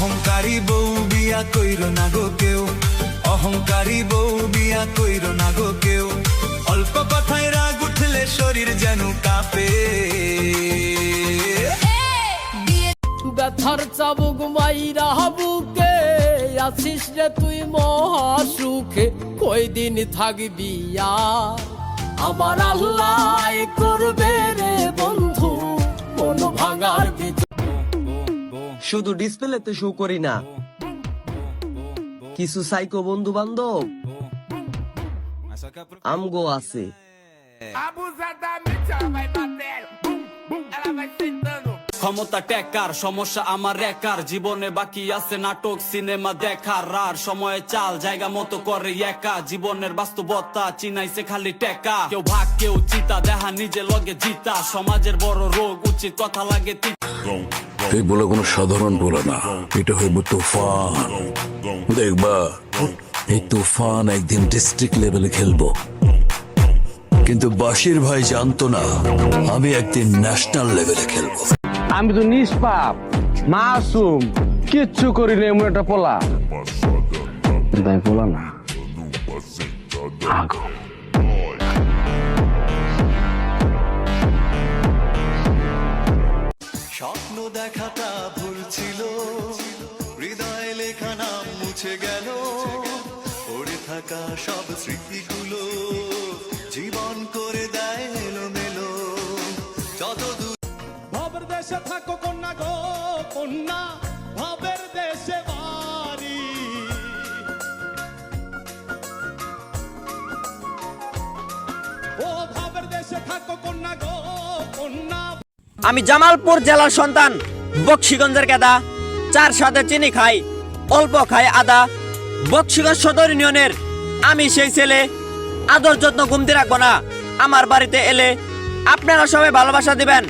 অহংকারী বউ বিয়া কইরো না গো কেউ, অহংকারী বউ বিয়া কইরো না গো কেউ। অল্প কথায় রাগ উঠলে শরীর যেন কাঁপে। ব্যথার চাবুক মাইরা বুকে আছিস রে তুই মহা সুখে, কয়দিন থাকবি আর আমার আল্লাহ করবে রে বন্ধু মন ভাঙার ভিতর। শুধু ডিসপ্লেতে শো করি না, কিছু সাইকো বন্ধু বান্ধব আমগো আছে। ক্ষমতা টেকার সমস্যা আমার একার, জীবনে বাকি আছে নাটক সিনেমা দেখার। আর সময়ে চাল জায়গা মতো করে একা, জীবনের বাস্তবতা চিনাইছে খালি টেকা। কেউ ভাগ কেউ চিতা দেখা নিজে লগে জিতা, সমাজের বড় রোগ উচিত কথা লাগে। এই বলে কোনো সাধারণ বলে না, এটা হইব তুফান। দেখবা এই তুফান একদিন ডিস্ট্রিক্ট লেভেলে খেলবো, কিন্তু বাশির ভাই জানতো না আমি একদিন ন্যাশনাল লেভেলে খেলবো। আমি তো নিষ্পাপ মাসুম, কিচ্ছু করি না এমন একটা পোলা। তাই পোলা না আগুন। স্বপ্ন দেখাটা ভুল ছিল, হৃদয়ে লেখা নাম মুছে গেল, পড়ে থাকা সব স্মৃতিগুলো জীবন করে দেয় এলোমেলো। যত দূর ভাবের দেশে থাকো কন্যা গো কন্যা, ভাবের দেশে বাড়ি। ও ভাবের দেশে থাকো কন্যা গো কন্যা। আমি জামালপুর জেলার সন্তান, বক্সিগঞ্জের কেদা, চার সাথে চিনি খাই, অল্প খাই আদা। বক্সিগঞ্জ সদর ইউনিয়নের আমি সেই ছেলে, আদর যত্ন কমতি রাখবো না। আমার বাড়িতে এলে আপনারা সবাই ভালোবাসা দিবেন।